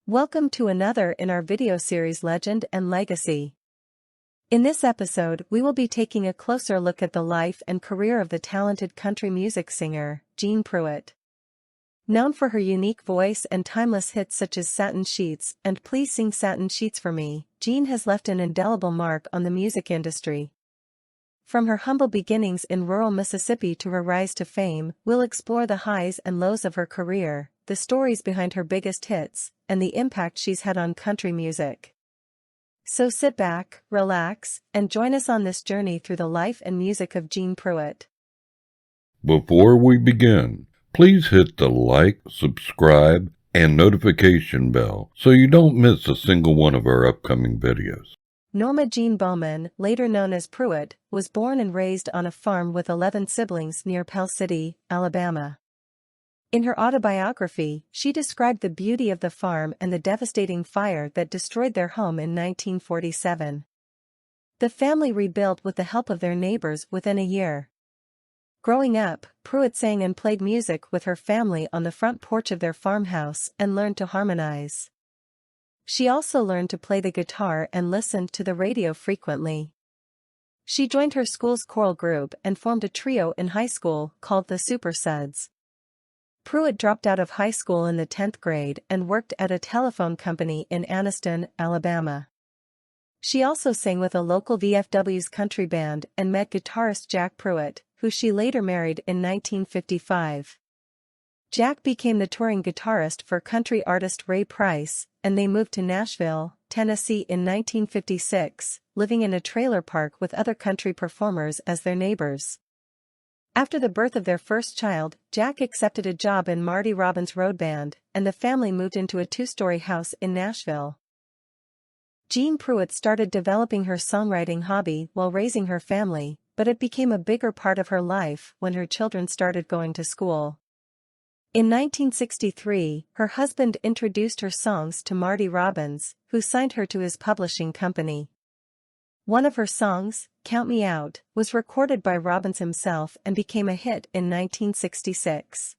Welcome to another in our video series Legend and Legacy. In this episode, we will be taking a closer look at the life and career of the talented country music singer, Jeanne Pruett. Known for her unique voice and timeless hits such as Satin Sheets and Please Sing Satin Sheets for Me, Jeanne has left an indelible mark on the music industry. From her humble beginnings in rural Mississippi to her rise to fame, we'll explore the highs and lows of her career, the stories behind her biggest hits, and the impact she's had on country music. So sit back, relax, and join us on this journey through the life and music of Jeanne Pruett. Before we begin, please hit the like, subscribe, and notification bell so you don't miss a single one of our upcoming videos. Norma Jean Bowman, later known as Pruett, was born and raised on a farm with 11 siblings near Pell City, Alabama. In her autobiography, she described the beauty of the farm and the devastating fire that destroyed their home in 1947. The family rebuilt with the help of their neighbors within a year. Growing up, Pruett sang and played music with her family on the front porch of their farmhouse and learned to harmonize. She also learned to play the guitar and listened to the radio frequently. She joined her school's choral group and formed a trio in high school called the Super Suds. Pruett dropped out of high school in the 10th grade and worked at a telephone company in Anniston, Alabama. She also sang with a local VFW's country band and met guitarist Jack Pruett, who she later married in 1955. Jack became the touring guitarist for country artist Ray Price, and they moved to Nashville, Tennessee in 1956, living in a trailer park with other country performers as their neighbors. After the birth of their first child, Jack accepted a job in Marty Robbins' road band, and the family moved into a two-story house in Nashville. Jeanne Pruett started developing her songwriting hobby while raising her family, but it became a bigger part of her life when her children started going to school. In 1963, her husband introduced her songs to Marty Robbins, who signed her to his publishing company. One of her songs, Count Me Out, was recorded by Robbins himself and became a hit in 1966.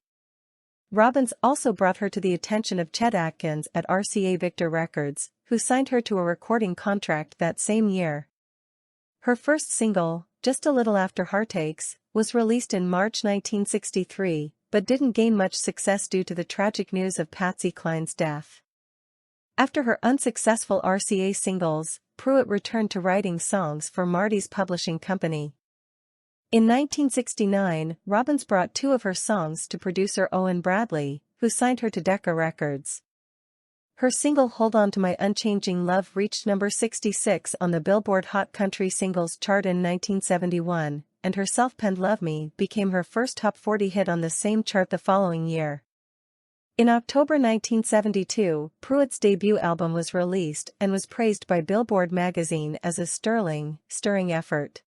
Robbins also brought her to the attention of Chet Atkins at RCA Victor Records, who signed her to a recording contract that same year. Her first single, Just a Little After Heartaches, was released in March 1963, but didn't gain much success due to the tragic news of Patsy Cline's death. After her unsuccessful RCA singles, Pruett returned to writing songs for Marty's publishing company. In 1969, Robbins brought two of her songs to producer Owen Bradley, who signed her to Decca Records. Her single Hold On to My Unchanging Love reached number 66 on the Billboard Hot Country Singles chart in 1971, and her self-penned Love Me became her first top 40 hit on the same chart the following year. In October 1972, Pruett's debut album was released and was praised by Billboard magazine as a stirring effort.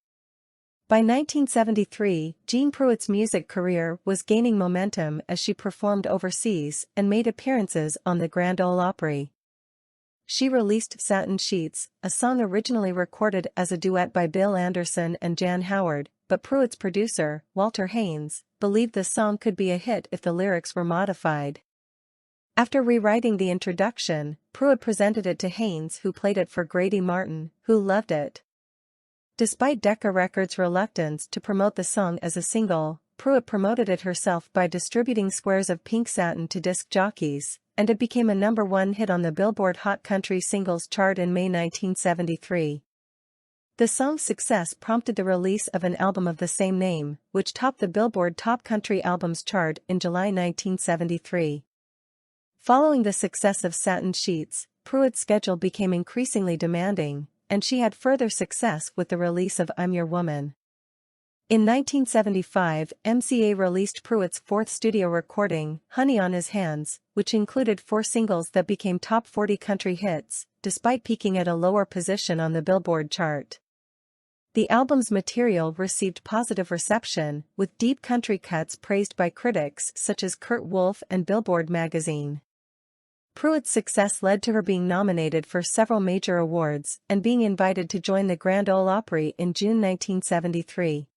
By 1973, Jeanne Pruett's music career was gaining momentum as she performed overseas and made appearances on the Grand Ole Opry. She released Satin Sheets, a song originally recorded as a duet by Bill Anderson and Jan Howard, but Pruett's producer, Walter Haynes, believed the song could be a hit if the lyrics were modified. After rewriting the introduction, Pruett presented it to Haynes, who played it for Grady Martin, who loved it. Despite Decca Records' reluctance to promote the song as a single, Pruett promoted it herself by distributing squares of pink satin to disc jockeys, and it became a number one hit on the Billboard Hot Country Singles chart in May 1973. The song's success prompted the release of an album of the same name, which topped the Billboard Top Country Albums chart in July 1973. Following the success of Satin Sheets, Pruett's schedule became increasingly demanding, and she had further success with the release of I'm Your Woman. In 1975, MCA released Pruett's fourth studio recording, Honey on His Hands, which included 4 singles that became top 40 country hits, despite peaking at a lower position on the Billboard chart. The album's material received positive reception, with deep country cuts praised by critics such as Kurt Wolff and Billboard magazine. Pruett's success led to her being nominated for several major awards and being invited to join the Grand Ole Opry in June 1973.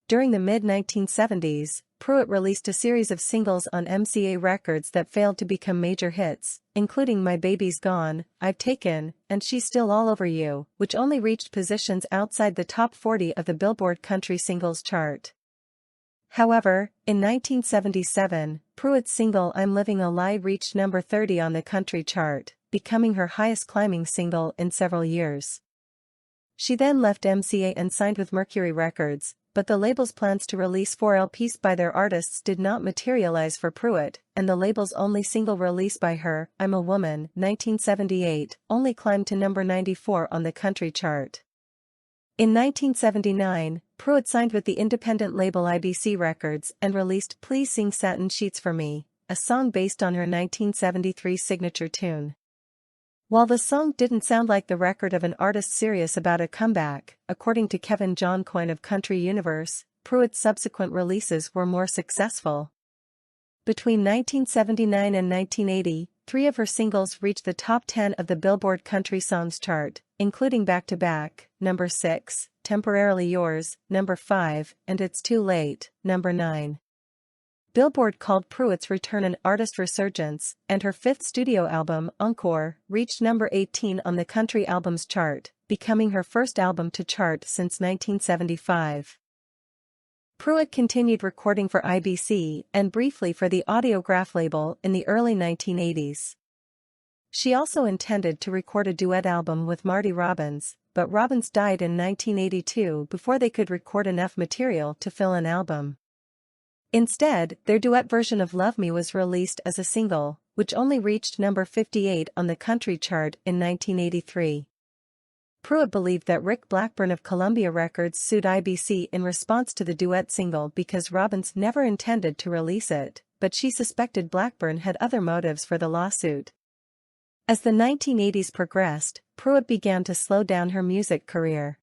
During the mid-1970s, Pruett released a series of singles on MCA Records that failed to become major hits, including My Baby's Gone, I've Taken, and She's Still All Over You, which only reached positions outside the top 40 of the Billboard Country Singles chart. However, in 1977, Pruett's single I'm Living a Lie reached number 30 on the country chart, becoming her highest climbing single in several years. She then left MCA and signed with Mercury Records, but the label's plans to release 4 LPs by their artists did not materialize for Pruett, and the label's only single release by her, I'm a Woman, 1978, only climbed to number 94 on the country chart. In 1979, Pruett signed with the independent label IBC Records and released Please Sing Satin Sheets for Me, a song based on her 1973 signature tune. While the song didn't sound like the record of an artist serious about a comeback, according to Kevin John Coyne of Country Universe, Pruett's subsequent releases were more successful. Between 1979 and 1980, 3 of her singles reached the top 10 of the Billboard Country Songs chart, including Back to Back, number 6, Temporarily Yours, number 5, and It's Too Late, number 9. Billboard called Pruett's return an artist resurgence, and her 5th studio album, Encore, reached number 18 on the country albums chart, becoming her first album to chart since 1975. Pruett continued recording for IBC and briefly for the Audiograph label in the early 1980s. She also intended to record a duet album with Marty Robbins, but Robbins died in 1982 before they could record enough material to fill an album. Instead, their duet version of Love Me was released as a single, which only reached number 58 on the country chart in 1983. Pruett believed that Rick Blackburn of Columbia Records sued IBC in response to the duet single because Robbins never intended to release it, but she suspected Blackburn had other motives for the lawsuit. As the 1980s progressed, Pruett began to slow down her music career.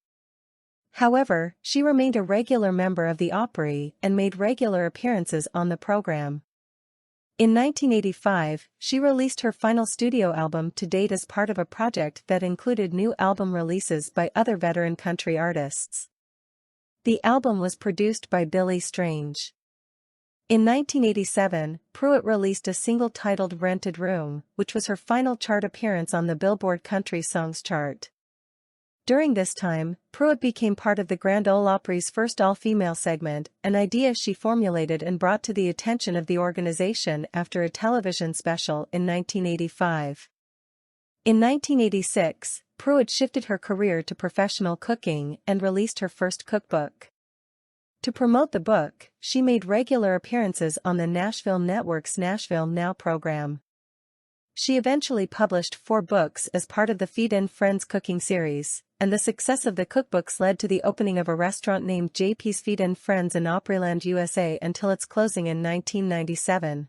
However, she remained a regular member of the Opry and made regular appearances on the program. In 1985, she released her final studio album to date as part of a project that included new album releases by other veteran country artists. The album was produced by Billy Strange. In 1987, Pruett released a single titled Rented Room, which was her final chart appearance on the Billboard Country Songs chart. During this time, Pruett became part of the Grand Ole Opry's first all-female segment, an idea she formulated and brought to the attention of the organization after a television special in 1985. In 1986, Pruett shifted her career to professional cooking and released her first cookbook. To promote the book, she made regular appearances on the Nashville Network's Nashville Now program. She eventually published 4 books as part of the Feed-In Friends cooking series, and the success of the cookbooks led to the opening of a restaurant named JP's Feed-In Friends in Opryland, USA until its closing in 1997.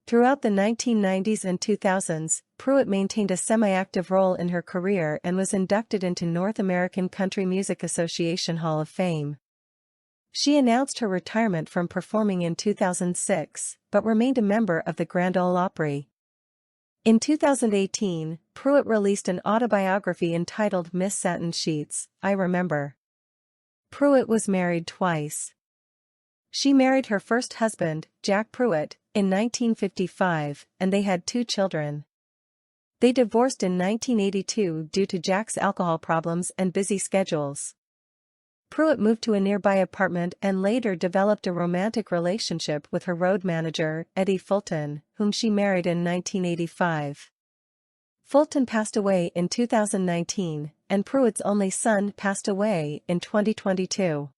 Throughout the 1990s and 2000s, Pruett maintained a semi-active role in her career and was inducted into North American Country Music Association Hall of Fame. She announced her retirement from performing in 2006, but remained a member of the Grand Ole Opry. In 2018, Pruett released an autobiography entitled Miss Satin Sheets, I Remember. Pruett was married twice. She married her first husband, Jack Pruett, in 1955, and they had 2 children. They divorced in 1982 due to Jack's alcohol problems and busy schedules. Pruett moved to a nearby apartment and later developed a romantic relationship with her road manager, Eddie Fulton, whom she married in 1985. Fulton passed away in 2019, and Pruett's only son passed away in 2022.